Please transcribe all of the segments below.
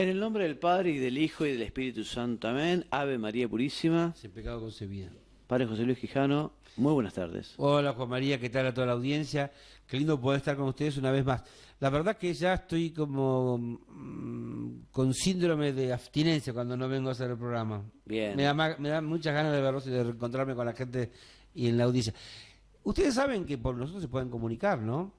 En el nombre del Padre, y del Hijo, y del Espíritu Santo. Amén. Ave María Purísima. Sin pecado concebida. Padre José Luis Quijano, muy buenas tardes. Hola Juan María, ¿qué tal a toda la audiencia? Qué lindo poder estar con ustedes una vez más. La verdad que ya estoy como con síndrome de abstinencia cuando no vengo a hacer el programa. Bien. Me da muchas ganas de verlos y de reencontrarme con la gente y en la audiencia. Ustedes saben que por nosotros se pueden comunicar, ¿no?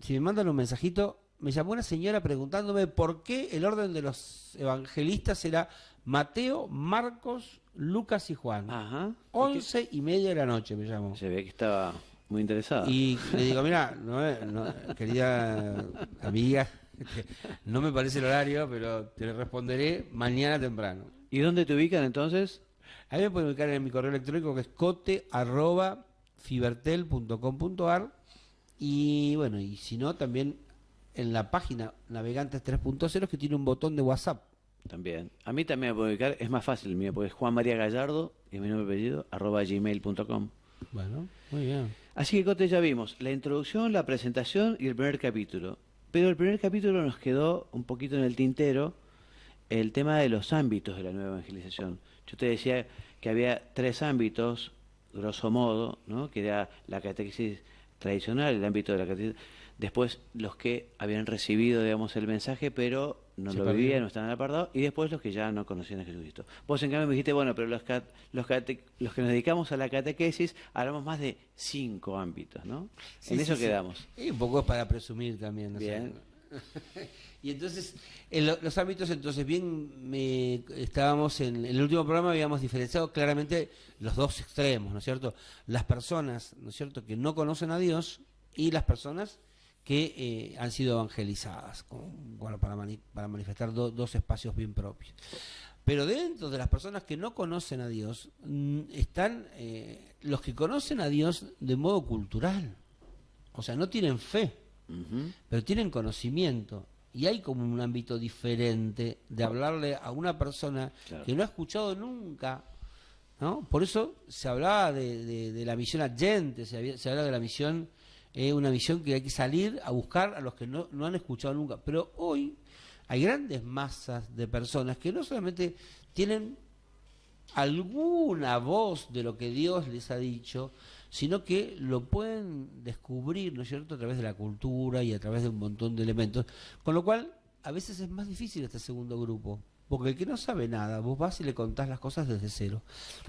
Si me mandan un mensajito, me llamó una señora preguntándome por qué el orden de los evangelistas era Mateo, Marcos, Lucas y Juan. Ajá. 11:30 de la noche me llamó. Se ve que estaba muy interesada. Y le digo, mira, querida amiga, no me parece el horario, pero te responderé mañana temprano. ¿Y dónde te ubican entonces? A mí me pueden ubicar en mi correo electrónico que es cote@fibertel.com.ar y bueno, y si no, también en la página Navegantes 3.0 que tiene un botón de WhatsApp. También. A mí también me pueden ubicar, es más fácil el mío, porque es Juan María Gallardo, y mi nombre y apellido, @gmail.com. Bueno, muy bien. Así que, Cote, ya vimos la introducción, la presentación y el primer capítulo. Pero el primer capítulo nos quedó un poquito en el tintero el tema de los ámbitos de la nueva evangelización. Yo te decía que había 3 ámbitos, grosso modo, ¿no? Que era la catequesis tradicional, el ámbito de la catequesis, después los que habían recibido, digamos, el mensaje, pero no lo vivían, no estaban apartados, y después los que ya no conocían a Jesucristo. Vos en cambio me dijiste, bueno, pero los que nos dedicamos a la catequesis, hablamos más de 5 ámbitos, ¿no? Sí, en sí, eso sí. quedamos. Y un poco es para presumir también. ¿No? Bien. Y entonces, los ámbitos, entonces, bien, estábamos en el último programa, habíamos diferenciado claramente los dos extremos, ¿no es cierto? Las personas, ¿no es cierto?, que no conocen a Dios y las personas que han sido evangelizadas, bueno, para manifestar dos espacios bien propios. Pero dentro de las personas que no conocen a Dios, están los que conocen a Dios de modo cultural, o sea, no tienen fe, pero tienen conocimiento. Y hay como un ámbito diferente de hablarle a una persona que no ha escuchado nunca, ¿no? Por eso se hablaba de la misión adyente, se habla de la misión, una misión que hay que salir a buscar a los que no han escuchado nunca. Pero hoy hay grandes masas de personas que no solamente tienen alguna voz de lo que Dios les ha dicho, sino que lo pueden descubrir, ¿no es cierto?, a través de la cultura y a través de un montón de elementos, con lo cual a veces es más difícil este segundo grupo, porque el que no sabe nada, vos vas y le contás las cosas desde cero,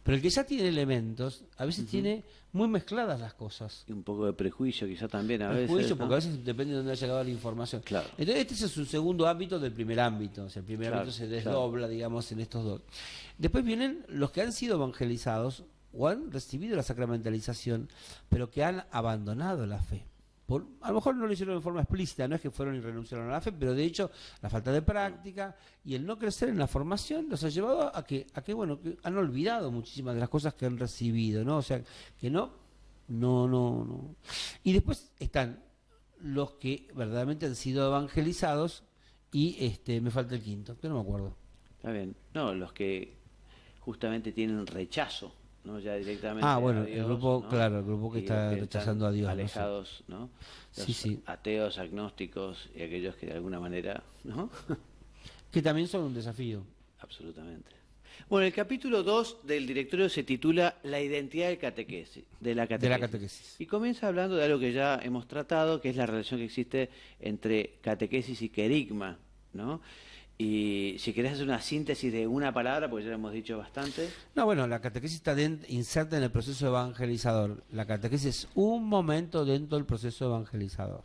pero el que ya tiene elementos, a veces tiene muy mezcladas las cosas. Y un poco de prejuicio quizá también a Prejuicio, veces, ¿no? porque a veces depende de dónde ha llegado la información. Claro. Entonces este es un segundo ámbito del primer ámbito, o sea, el primer Claro, ámbito se desdobla, digamos, en estos dos. Después vienen los que han sido evangelizados o han recibido la sacramentalización, pero que han abandonado la fe. A lo mejor no lo hicieron de forma explícita, no es que fueron y renunciaron a la fe, pero de hecho la falta de práctica y el no crecer en la formación los ha llevado a que bueno, que han olvidado muchísimas de las cosas que han recibido, ¿no? O sea, que no. Y después están los que verdaderamente han sido evangelizados y me falta el quinto, que no me acuerdo. Está bien. No, los que justamente tienen rechazo, ¿no? Ya directamente bueno, a Dios, el grupo, ¿no? claro, el grupo que Y está los que rechazando a Dios. alejados, ¿no? Los Sí. ateos, agnósticos y aquellos que de alguna manera, ¿no? Que también son un desafío. Absolutamente. Bueno, el capítulo 2 del directorio se titula La identidad de la catequesis. Y comienza hablando de algo que ya hemos tratado, que es la relación que existe entre catequesis y querigma, ¿no? Y si querés hacer una síntesis de una palabra, porque ya lo hemos dicho bastante. No, bueno, la catequesis está inserta en el proceso evangelizador. La catequesis es un momento dentro del proceso evangelizador.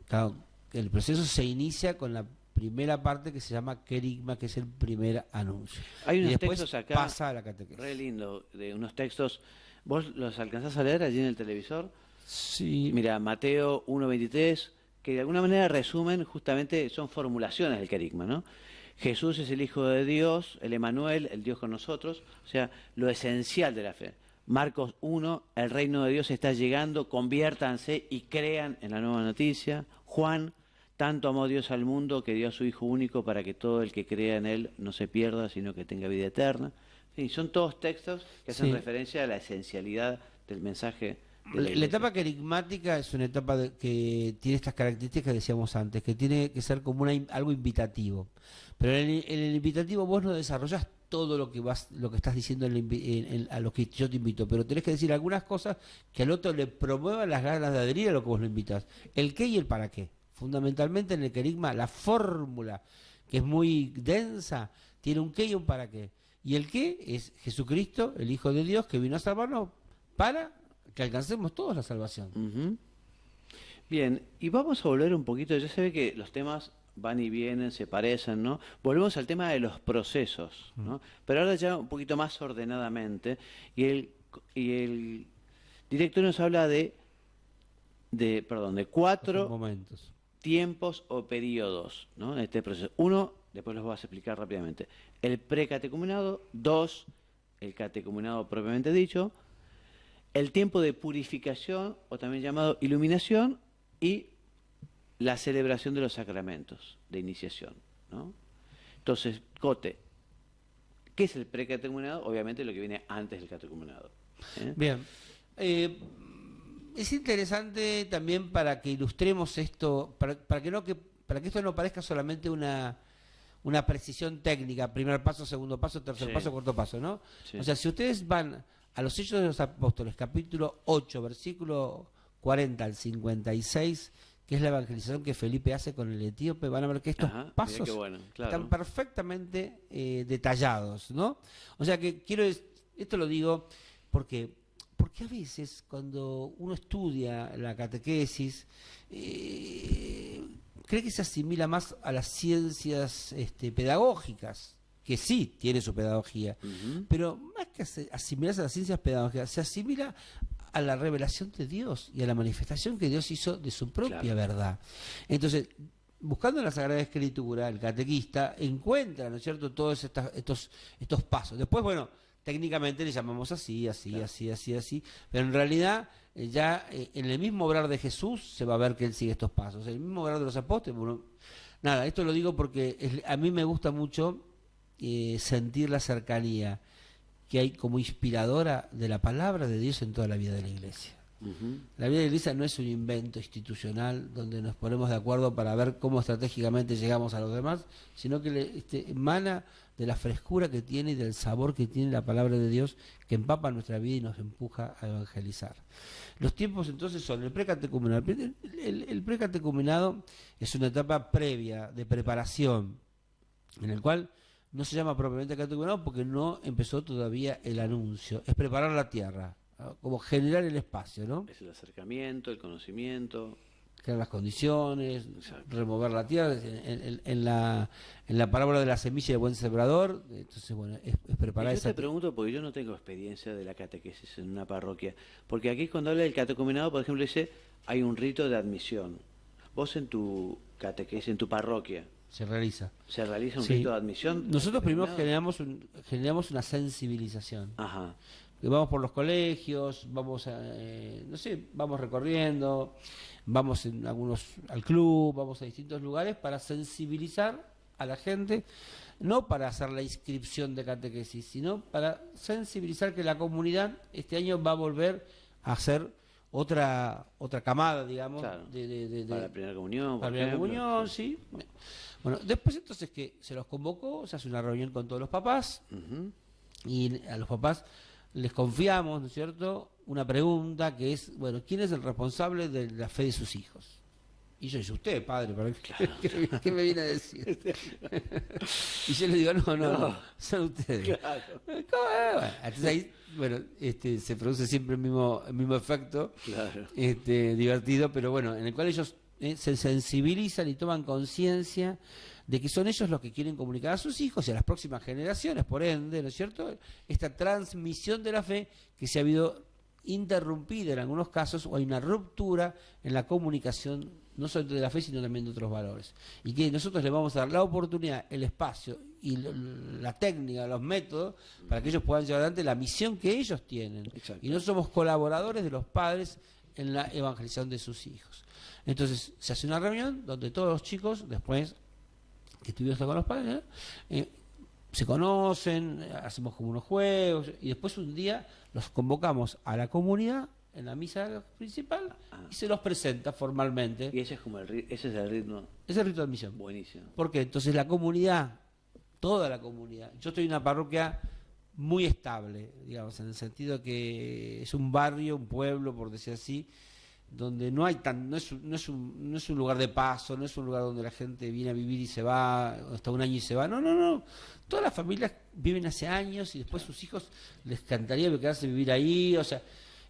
Claro, el proceso se inicia con la primera parte que se llama querigma, que es el primer anuncio. Hay unos y después textos acá, pasa a la catequesis. Re lindo, de unos textos. ¿Vos los alcanzás a leer allí en el televisor? Sí. Mira, Mateo 1:23, que de alguna manera resumen, justamente son formulaciones del querigma, ¿no? Jesús es el Hijo de Dios, el Emanuel, el Dios con nosotros, o sea, lo esencial de la fe. Marcos 1, el reino de Dios está llegando, conviértanse y crean en la nueva noticia. Juan, tanto amó Dios al mundo que dio a su Hijo único para que todo el que crea en Él no se pierda, sino que tenga vida eterna. Sí, son todos textos que hacen referencia a la esencialidad del mensaje de La etapa querigmática es una etapa que tiene estas características que decíamos antes, que tiene que ser como algo invitativo. Pero en el invitativo vos no desarrollás todo lo que estás diciendo a lo que yo te invito, pero tenés que decir algunas cosas que al otro le promuevan las ganas de adherir a lo que vos lo invitas. El qué y el para qué. Fundamentalmente en el querigma, la fórmula, que es muy densa, tiene un qué y un para qué. Y el qué es Jesucristo, el Hijo de Dios, que vino a salvarnos para que alcancemos todos la salvación. Ujú. Bien, y vamos a volver un poquito, ya se ve que los temas van y vienen, se parecen, ¿no? Volvemos al tema de los procesos, ¿no? Pero ahora ya un poquito más ordenadamente, y el director nos habla de 4 Momentos. tiempos o periodos, ¿no? En este proceso. 1, después los vas a explicar rápidamente. El precatecumenado. 2, el catecumenado propiamente dicho. El tiempo de purificación, o también llamado iluminación, y la celebración de los sacramentos de iniciación, ¿no? Entonces, Cote, ¿qué es el precatecumenado? Obviamente lo que viene antes del catecumenado. Bien. Es interesante también para que ilustremos esto, para que esto no parezca solamente una precisión técnica, primer paso, segundo paso, tercer Sí. paso, cuarto paso, ¿no? Sí. O sea, si ustedes van a los Hechos de los Apóstoles, capítulo 8, versículo 40 al 56, que es la evangelización que Felipe hace con el etíope, van a ver que estos Ajá, mirá pasos qué bueno, claro. están perfectamente detallados, ¿no? O sea que esto lo digo porque a veces cuando uno estudia la catequesis, cree que se asimila más a las ciencias pedagógicas, que sí tiene su pedagogía, Ujú. pero más que asimilarse a las ciencias pedagógicas, se asimila a la revelación de Dios y a la manifestación que Dios hizo de su propia Claro. verdad. Entonces, buscando en la Sagrada Escritura, el catequista encuentra, ¿no es cierto?, todos estos pasos. Después, bueno, técnicamente le llamamos así, Claro. así, pero en realidad en el mismo obrar de Jesús se va a ver que él sigue estos pasos. En el mismo obrar de los apóstoles, bueno, nada, esto lo digo porque a mí me gusta mucho sentir la cercanía que hay como inspiradora de la palabra de Dios en toda la vida de la Iglesia. Ujú. La vida de la Iglesia no es un invento institucional donde nos ponemos de acuerdo para ver cómo estratégicamente llegamos a los demás, sino que emana de la frescura que tiene y del sabor que tiene la palabra de Dios, que empapa nuestra vida y nos empuja a evangelizar. Los tiempos entonces son el precatecumenado. El precatecumenado es una etapa previa de preparación, en el cual no se llama propiamente catecumenado porque no empezó todavía el anuncio. Es preparar la tierra, ¿no? Como generar el espacio, ¿no? Es el acercamiento, el conocimiento. Crear las condiciones, Exacto. remover la tierra. En la parábola de la semilla de buen sembrador, entonces, bueno, es preparar Y yo esa te pregunto, porque yo no tengo experiencia de la catequesis en una parroquia, porque aquí cuando habla del catecumenado, por ejemplo, dice, hay un rito de admisión. Vos en tu catequesis, en tu parroquia, se realiza. ¿se realiza un Sí. rito de admisión? Nosotros primero catecumenado? generamos una sensibilización. Ajá. Que vamos por los colegios, vamos no sé, vamos recorriendo, vamos en algunos al club, vamos a distintos lugares para sensibilizar a la gente, no para hacer la inscripción de catequesis, sino para sensibilizar que la comunidad este año va a volver a hacer otra camada, digamos, Claro. de Para la primera comunión, para por la ejemplo. comunión, sí. Bueno, después entonces que se los convocó, se hace una reunión con todos los papás, Ujú. y a los papás les confiamos, ¿no es cierto?, una pregunta que es, bueno, ¿quién es el responsable de la fe de sus hijos? Y yo digo, usted, padre, ¿para qué me viene a decir? Y yo le digo, no, son ustedes. Claro. ¿Cómo? Bueno, entonces ahí, bueno, se produce siempre el mismo efecto, Claro. divertido, pero bueno, en el cual ellos se sensibilizan y toman conciencia de que son ellos los que quieren comunicar a sus hijos y a las próximas generaciones, por ende, ¿no es cierto?, esta transmisión de la fe que se ha habido interrumpida en algunos casos, o hay una ruptura en la comunicación, no solo de la fe, sino también de otros valores. Y que nosotros les vamos a dar la oportunidad, el espacio y la técnica, los métodos, para que ellos puedan llevar adelante la misión que ellos tienen. Exacto. Y no somos colaboradores de los padres en la evangelización de sus hijos. Entonces, se hace una reunión donde todos los chicos, después que estuvieron con los padres, se conocen, hacemos como unos juegos, y después un día los convocamos a la comunidad en la misa principal y se los presenta formalmente. Y ese es como ese es el ritmo. Es el rito de admisión. Buenísimo. Porque entonces la comunidad, toda la comunidad, yo estoy en una parroquia muy estable, digamos, en el sentido que es un barrio, un pueblo, por decir así, donde no es un lugar de paso, no es un lugar donde la gente viene a vivir y se va, hasta un año y se va. No. Todas las familias viven hace años y después sus hijos les encantaría quedarse a vivir ahí, o sea,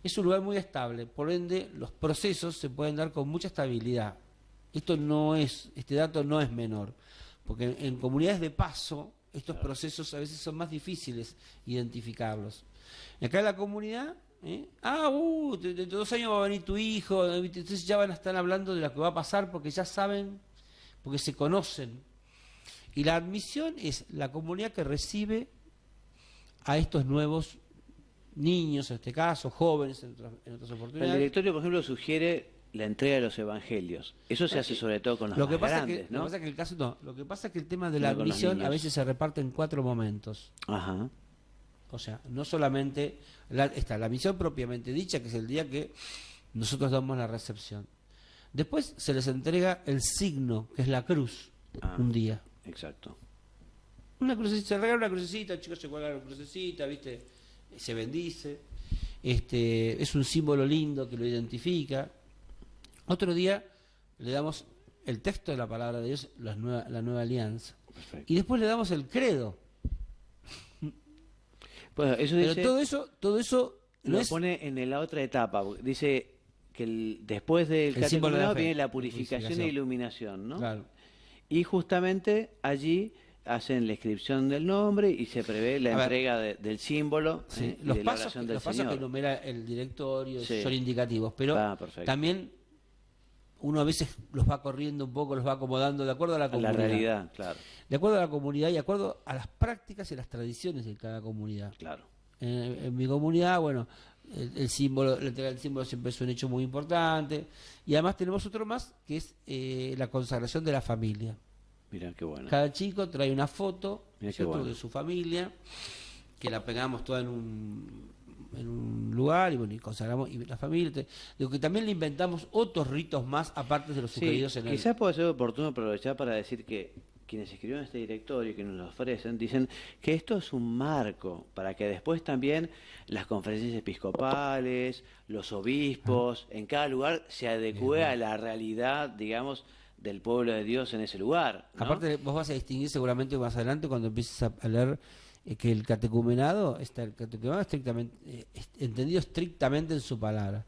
es un lugar muy estable, por ende los procesos se pueden dar con mucha estabilidad. Este dato no es menor, porque en comunidades de paso estos procesos a veces son más difíciles identificarlos. Y acá en la comunidad, dentro de 2 años va a venir tu hijo, entonces ya van a estar hablando de lo que va a pasar porque ya saben, porque se conocen. Y la admisión es la comunidad que recibe a estos nuevos niños, en este caso, jóvenes en otras oportunidades. El directorio, por ejemplo, sugiere la entrega de los evangelios. Eso se hace sobre todo con los más grandes, ¿no? Lo que pasa es que el tema de la No con los admisión a niños. veces se reparte en 4 momentos. Ajá. O sea, no solamente está la admisión propiamente dicha, que es el día que nosotros damos la recepción. Después se les entrega el signo, que es la cruz, un día. Exacto. Una crucecita, se regala una crucecita, el chico se cuelga la crucecita, ¿viste? Se bendice. Es un símbolo lindo que lo identifica. Otro día le damos el texto de la palabra de Dios, la nueva alianza. Perfecto. Y después le damos el credo. Bueno, eso Pero dice, todo eso no lo es pone en la otra etapa. Dice que después del El símbolo de la catecumenado fe, viene la la purificación purificación. e iluminación, ¿no? claro. Y justamente allí hacen la inscripción del nombre y se prevé la A ver, entrega del símbolo Sí, y los de la pasos, oración del los pasos Señor. que enumera el directorio Sí. son indicativos, pero Perfecto. también uno a veces los va corriendo un poco, los va acomodando de acuerdo a la A la comunidad. realidad, claro, De acuerdo a la comunidad y de acuerdo a las prácticas y las tradiciones de cada comunidad. claro. En mi comunidad, bueno, el símbolo, la entrega del símbolo siempre es un hecho muy importante. Y además tenemos otro más, que es la consagración de la familia. Mira qué bueno. Cada chico trae una foto, Mirá qué ¿cierto?, bueno. de su familia, que la pegamos toda en un lugar y bueno, y consagramos y la familia. Digo que también le inventamos otros ritos más aparte de los Sí, sugeridos en el... quizás puede ser oportuno aprovechar para decir que quienes escribieron este directorio y que nos lo ofrecen, dicen que esto es un marco para que después también las conferencias episcopales, los obispos, en cada lugar se adecue a la realidad, digamos, del pueblo de Dios en ese lugar, ¿no? Aparte, vos vas a distinguir seguramente más adelante cuando empieces a leer que el catecumenado está estrictamente, entendido estrictamente en su palabra.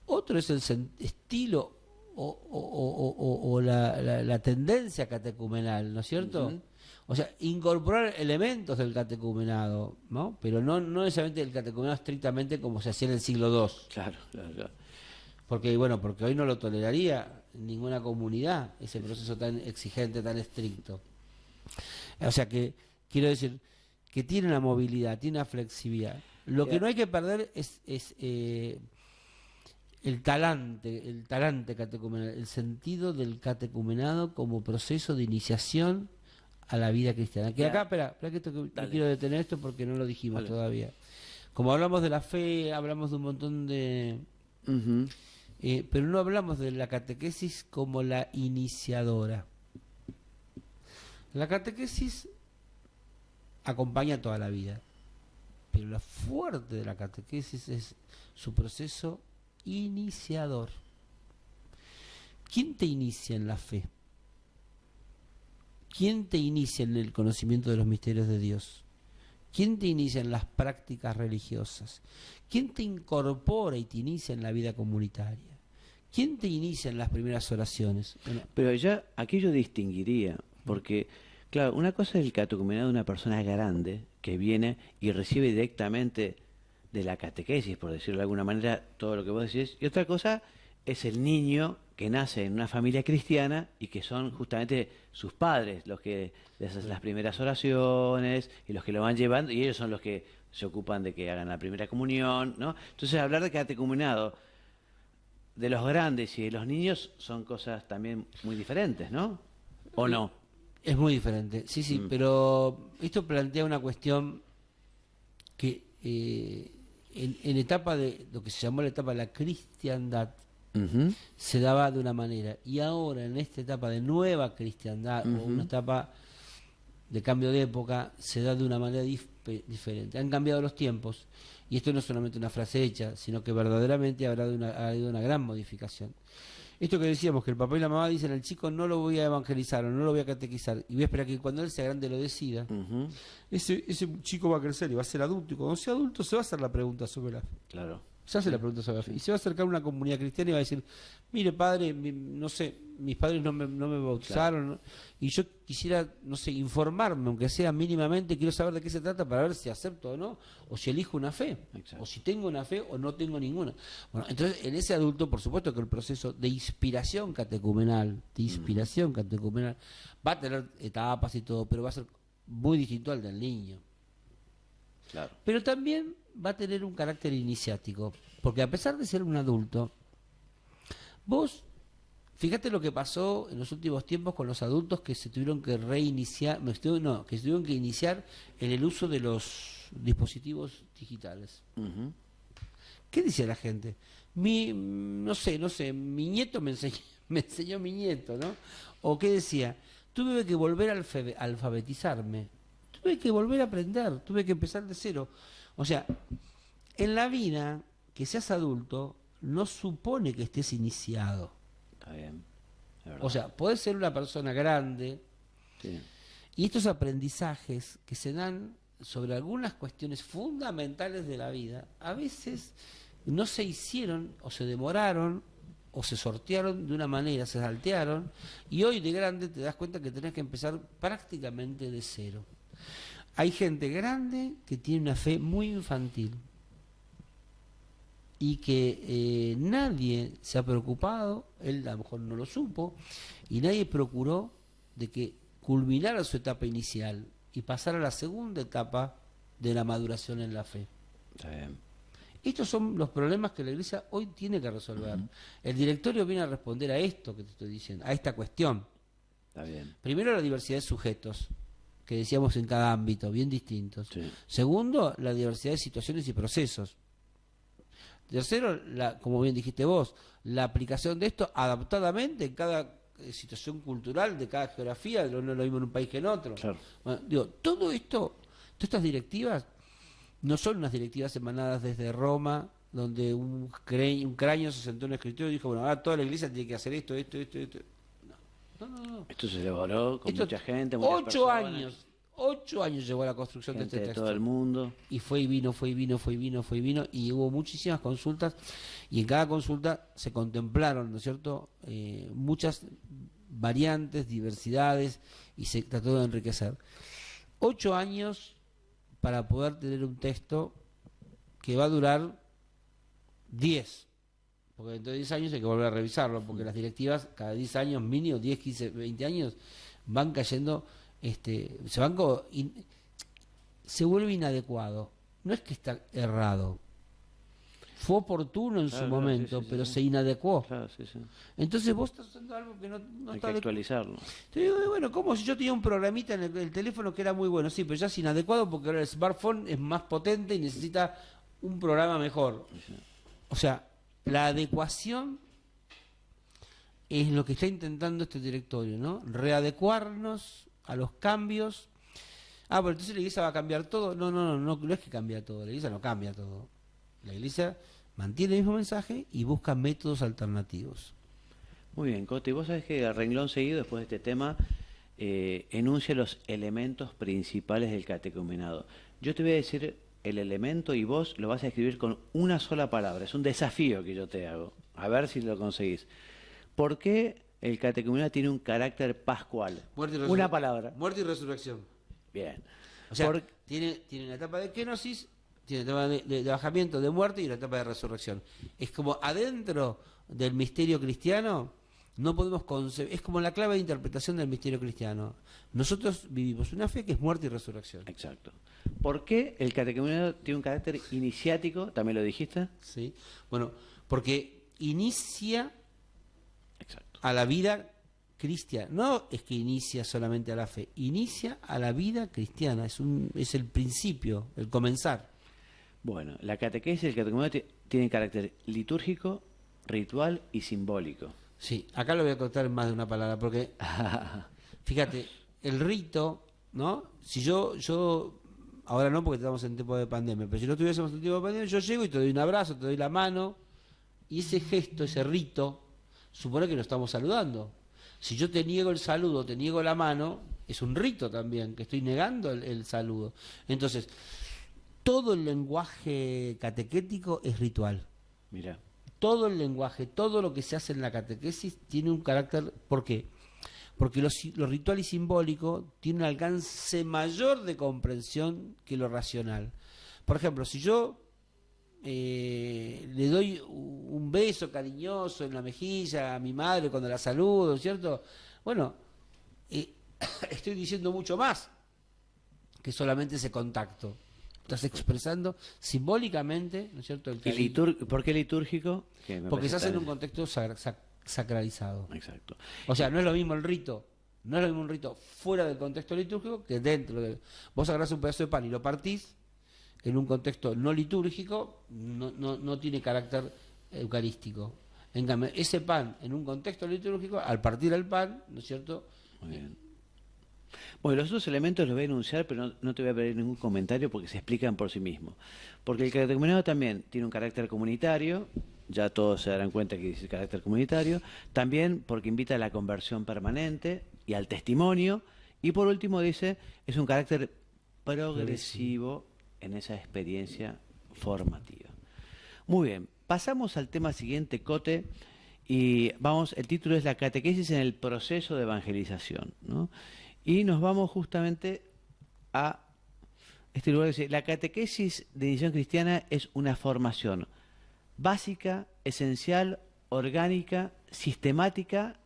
Otro es el estilo o la tendencia catecumenal, ¿no es cierto? Ujú. O sea, incorporar elementos del catecumenado, ¿no? Pero no necesariamente el catecumenado estrictamente como se hacía en el siglo II. Claro, claro. Porque hoy no lo toleraría ninguna comunidad, ese proceso tan exigente, tan estricto. O sea que, quiero decir, que tiene una movilidad, tiene una flexibilidad. Lo que no hay que perder es el talante catecumenal, el sentido del catecumenado como proceso de iniciación a la vida cristiana. Que acá, espera que esto que Dale. quiero detener esto porque no lo dijimos Dale. todavía. Como hablamos de la fe, hablamos de un montón de... Ujú. pero no hablamos de la catequesis como la iniciadora. La catequesis acompaña toda la vida, pero lo fuerte de la catequesis es su proceso iniciador. ¿Quién te inicia en la fe? ¿Quién te inicia en el conocimiento de los misterios de Dios? ¿Quién te inicia en las prácticas religiosas? ¿Quién te incorpora y te inicia en la vida comunitaria? ¿Quién te inicia en las primeras oraciones? Bueno, Pero ya aquí yo distinguiría, porque, claro, una cosa es el catecumenado de una persona grande que viene y recibe directamente de la catequesis, por decirlo de alguna manera, todo lo que vos decís, y otra cosa es el niño que nace en una familia cristiana y que son justamente sus padres los que les hacen las primeras oraciones y los que lo van llevando, y ellos son los que se ocupan de que hagan la primera comunión, ¿no? Entonces hablar de catecumenado de los grandes y de los niños son cosas también muy diferentes, ¿no? ¿O no? es muy diferente, sí, pero esto plantea una cuestión que en etapa de lo que se llamó la etapa de la cristiandad, Ujú. se daba de una manera, y ahora en esta etapa de nueva cristiandad, o una etapa de cambio de época, se da de una manera diferente. Han cambiado los tiempos, y esto no es solamente una frase hecha, sino que verdaderamente ha habido una gran modificación. Esto que decíamos, que el papá y la mamá dicen al chico no lo voy a evangelizar o no lo voy a catequizar, y voy a esperar que cuando él sea grande lo decida, Ujú. ese chico va a crecer y va a ser adulto, y cuando sea adulto se va a hacer la pregunta sobre la fe. Claro. Se hace la pregunta sobre la fe. Y se va a acercar a una comunidad cristiana y va a decir, mire padre, no sé, mis padres no me bautizaron, ¿no? Y yo quisiera, no sé, informarme, aunque sea mínimamente, quiero saber de qué se trata para ver si acepto o no, o si elijo una fe, Exacto. o si tengo una fe o no tengo ninguna. Bueno, entonces en ese adulto, por supuesto que el proceso de inspiración catecumenal, va a tener etapas y todo, pero va a ser muy distinto al del niño. Claro. Pero también va a tener un carácter iniciático, porque a pesar de ser un adulto, vos, fíjate lo que pasó en los últimos tiempos con los adultos que se tuvieron que reiniciar, que se tuvieron que iniciar en el uso de los dispositivos digitales. Ujú. ¿Qué dice la gente? No sé, mi nieto me enseñó mi nieto, ¿no? O qué decía, tuve que volver a alfabetizarme, tuve que volver a aprender, tuve que empezar de cero. O sea, en la vida, que seas adulto, no supone que estés iniciado. Está bien. Es verdad. O sea, podés ser una persona grande, Sí. y estos aprendizajes que se dan sobre algunas cuestiones fundamentales de la vida, a veces no se hicieron o se demoraron o se sortearon de una manera, se saltearon, y hoy de grande te das cuenta que tenés que empezar prácticamente de cero. Hay gente grande que tiene una fe muy infantil y que nadie se ha preocupado, él a lo mejor no lo supo, y nadie procuró de que culminara su etapa inicial y pasara a la segunda etapa de la maduración en la fe. Está bien. Estos son los problemas que la Iglesia hoy tiene que resolver. El directorio viene a responder a esto que te estoy diciendo, a esta cuestión. Está bien. Primero, la diversidad de sujetos, que decíamos en cada ámbito, bien distintos. Sí. Segundo, la diversidad de situaciones y procesos. Tercero, como bien dijiste vos, la aplicación de esto adaptadamente en cada situación cultural, de cada geografía, no es lo mismo en un país que en otro. Claro. Bueno, digo, todo esto, todas estas directivas, no son unas directivas emanadas desde Roma, donde un cráneo se sentó en el escritorio y dijo, bueno, ahora toda la iglesia tiene que hacer esto. No. Esto se elaboró con Esto, mucha gente, muchas 8 personas, años, 8 años llevó a la construcción gente de este de texto. todo el mundo. Y fue y vino, y hubo muchísimas consultas, y en cada consulta se contemplaron, ¿no es cierto?, muchas variantes, diversidades, y se trató de enriquecer. 8 años para poder tener un texto que va a durar 10, porque dentro de 10 años hay que volver a revisarlo, porque las directivas cada 10 años mínimo, 10, 15, 20 años, van cayendo, se vuelve inadecuado. No es que está errado, fue oportuno en Claro, su claro, momento, sí, pero sí. se inadecuó. Claro, sí, sí. Entonces vos estás haciendo algo que no Hay está que actualizarlo. Te digo, bueno, ¿cómo? Si yo tenía un programita en el teléfono que era muy bueno, sí, pero ya es inadecuado porque ahora el smartphone es más potente y necesita un programa mejor. O sea, la adecuación es lo que está intentando este directorio, ¿no? Readecuarnos a los cambios. Ah, pero entonces la iglesia va a cambiar todo. No es que cambia todo, la iglesia no cambia todo. La iglesia mantiene el mismo mensaje y busca métodos alternativos. Muy bien, Coti, vos sabés que a renglón seguido, después de este tema, enuncia los elementos principales del catecumenado. Yo te voy a decir el elemento y vos lo vas a escribir con una sola palabra. Es un desafío que yo te hago. A ver si lo conseguís. ¿Por qué el catecumenado tiene un carácter pascual? Una palabra. Muerte y resurrección. Bien. O sea, tiene una etapa de kenosis, tiene una etapa de bajamiento, de muerte y una etapa de resurrección. Es como adentro del misterio cristiano, no podemos concebir, es como la clave de interpretación del misterio cristiano. Nosotros vivimos una fe que es muerte y resurrección. Exacto. ¿Por qué el catecumenado tiene un carácter iniciático? ¿También lo dijiste? Sí. Bueno, porque inicia Exacto. a la vida cristiana. No es que inicia solamente a la fe, inicia a la vida cristiana. Es el principio, el comenzar. Bueno, la catequesis y el catecumenado tienen carácter litúrgico, ritual y simbólico. Sí, acá lo voy a contar en más de una palabra, porque fíjate, el rito, ¿no? Si yo, ahora no porque estamos en tiempo de pandemia, pero si no estuviésemos en tiempo de pandemia, yo llego y te doy un abrazo, te doy la mano, y ese gesto, ese rito, supone que nos estamos saludando. Si yo te niego el saludo, te niego la mano, es un rito también, que estoy negando el saludo. Entonces, todo el lenguaje catequético es ritual. Mira. Todo el lenguaje, todo lo que se hace en la catequesis tiene un carácter. ¿Por qué? Porque lo ritual y simbólico tiene un alcance mayor de comprensión que lo racional. Por ejemplo, si yo le doy un beso cariñoso en la mejilla a mi madre cuando la saludo, ¿cierto? Bueno, estoy diciendo mucho más que solamente ese contacto. Estás expresando simbólicamente, ¿no es cierto? El cariño. ¿Por qué litúrgico? Porque se hace en un contexto sacralizado. Exacto. O sea, no es lo mismo el rito, no es lo mismo un rito fuera del contexto litúrgico que dentro de... Vos agarrás un pedazo de pan y lo partís, en un contexto no litúrgico, no tiene carácter eucarístico. En cambio, ese pan en un contexto litúrgico, al partir el pan, ¿no es cierto? Muy bien. Bueno, los otros elementos los voy a enunciar, pero no te voy a pedir ningún comentario porque se explican por sí mismos. Porque el catecumenado también tiene un carácter comunitario, ya todos se darán cuenta que dice carácter comunitario, también porque invita a la conversión permanente y al testimonio, y por último dice, es un carácter progresivo en esa experiencia formativa. Muy bien, pasamos al tema siguiente, Cote, y vamos, el título es La catequesis en el proceso de evangelización, ¿no? Y nos vamos justamente a este lugar que dice, la catequesis de iniciación cristiana es una formación básica, esencial, orgánica, sistemática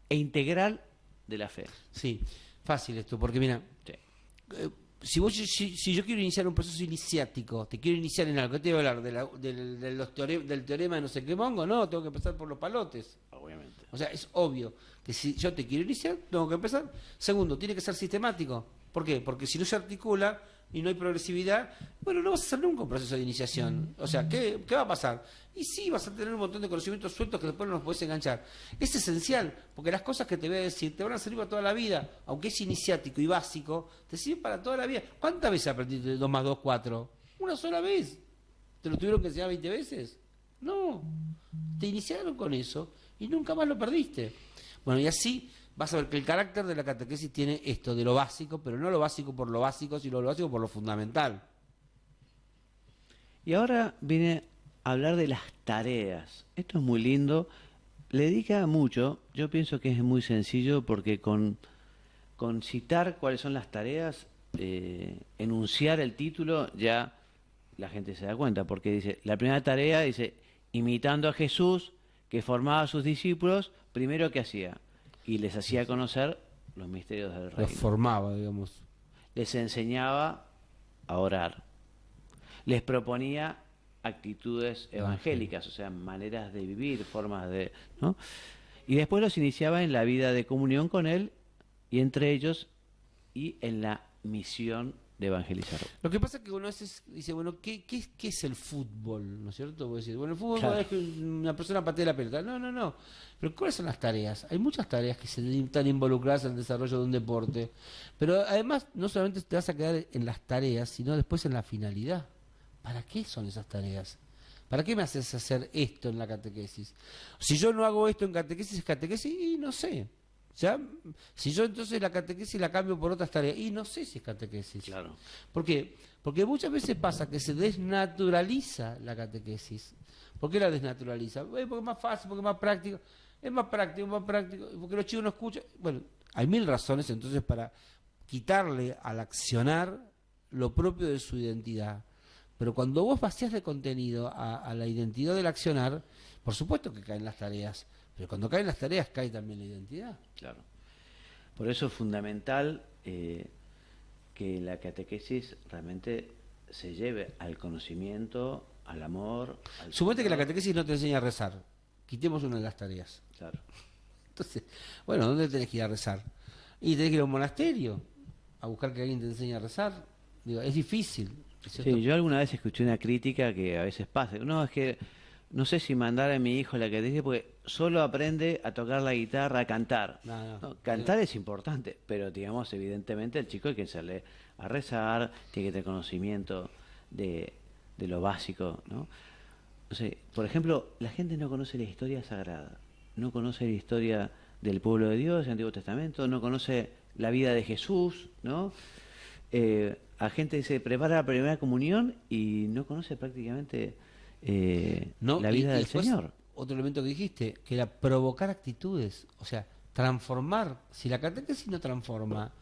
e integral de la fe. Sí, fácil esto, porque mira, Sí. si yo quiero iniciar un proceso iniciático, te quiero iniciar en algo, ¿qué te voy a hablar? Del teorema de no sé qué mongo, no, tengo que empezar por los palotes. Obviamente. O sea, es obvio que si yo te quiero iniciar, tengo que empezar. Segundo, tiene que ser sistemático. ¿Por qué? Porque si no se articula y no hay progresividad, bueno, no vas a hacer nunca un proceso de iniciación. O sea, ¿qué va a pasar? Y sí, vas a tener un montón de conocimientos sueltos que después no los podés enganchar. Es esencial, porque las cosas que te voy a decir te van a servir para toda la vida. Aunque es iniciático y básico, te sirve para toda la vida. ¿Cuántas veces aprendiste 2 más 2, 4? Una sola vez. ¿Te lo tuvieron que enseñar 20 veces? No. Te iniciaron con eso y nunca más lo perdiste. Bueno, y así vas a ver que el carácter de la catequesis tiene esto de lo básico, pero no lo básico por lo básico, sino lo básico por lo fundamental. Y ahora viene a hablar de las tareas. Esto es muy lindo, le dedica mucho, yo pienso que es muy sencillo porque con citar cuáles son las tareas, enunciar el título, ya la gente se da cuenta, porque dice, la primera tarea dice, imitando a Jesús, que formaba a sus discípulos, primero que hacía, y les hacía conocer los misterios del Lo reino. formaba, digamos. Les enseñaba a orar. Les proponía actitudes evangélicas, o sea, maneras de vivir, formas de... ¿no? Y después los iniciaba en la vida de comunión con él, y entre ellos, y en la misión de evangelizar. Lo que pasa es que uno a veces dice, bueno, ¿qué es el fútbol? ¿No es cierto? Vos decís, bueno, el fútbol Claro. es que una persona patee la pelota. No. Pero ¿cuáles son las tareas? Hay muchas tareas que están involucradas en el desarrollo de un deporte. Pero además, no solamente te vas a quedar en las tareas, sino después en la finalidad. ¿Para qué son esas tareas? ¿Para qué me haces hacer esto en la catequesis? Si yo no hago esto en catequesis, ¿es catequesis? Y no sé. ¿Ya? Si yo entonces la catequesis la cambio por otras tareas, y no sé si es catequesis. Claro. ¿Por qué? Porque muchas veces pasa que se desnaturaliza la catequesis. ¿Por qué la desnaturaliza? Porque es más fácil, porque es más práctico. Es más práctico, porque los chicos no escuchan. Bueno, hay mil razones entonces para quitarle al accionar lo propio de su identidad. Pero cuando vos vacías de contenido a la identidad del accionar, por supuesto que caen las tareas. Pero cuando caen las tareas, cae también la identidad. Claro. Por eso es fundamental que la catequesis realmente se lleve al conocimiento, al amor. Suponete que la catequesis no te enseña a rezar. Quitemos una de las tareas. Claro. Entonces, bueno, ¿dónde tenés que ir a rezar? Y tenés que ir a un monasterio a buscar que alguien te enseñe a rezar. Digo, es difícil. ¿Es cierto? Sí, yo alguna vez escuché una crítica que a veces pasa. No, es que no sé si mandar a mi hijo a la catequesis porque solo aprende a tocar la guitarra, a cantar. No, No, cantar es importante, pero digamos, evidentemente el chico hay que enseñarle a rezar, tiene que tener conocimiento de lo básico, ¿no? No sé, por ejemplo, la gente no conoce la historia sagrada, no conoce la historia del pueblo de Dios, del Antiguo Testamento, no conoce la vida de Jesús, ¿no? A gente se prepara la primera comunión y no conoce prácticamente No, la vida y del después, Señor. otro elemento que dijiste, que era provocar actitudes, o sea, transformar. Si la catequesis no transforma,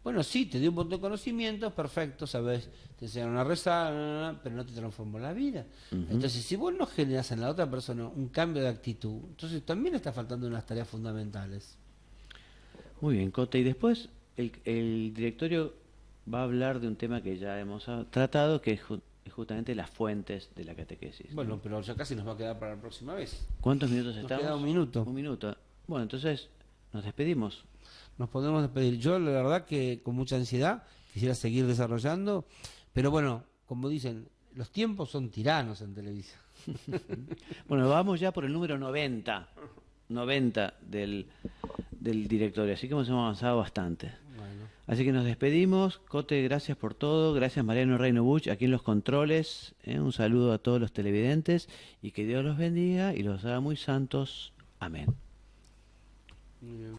bueno, sí, te dio un montón de conocimientos, perfecto, sabes, te enseñaron a rezar, pero no te transformó la vida. Entonces, si vos no generas en la otra persona un cambio de actitud, entonces también está faltando unas tareas fundamentales. Muy bien, Cote. Y después el directorio va a hablar de un tema que ya hemos tratado, que es justamente las fuentes de la catequesis, Bueno, ¿no? pero ya casi nos va a quedar para la próxima vez. ¿Cuántos minutos Nos estamos? queda un minuto. Un minuto. Bueno, entonces nos despedimos. Nos podemos despedir. Yo, la verdad, que con mucha ansiedad quisiera seguir desarrollando, pero bueno, como dicen, los tiempos son tiranos en televisión. Bueno, vamos ya por el número 90 del directorio, así que hemos avanzado bastante. Bueno, Así que nos despedimos. Cote, gracias por todo. Gracias Mariano Reino Buch, aquí en los controles. Un saludo a todos los televidentes y que Dios los bendiga y los haga muy santos. Amén. muy bien.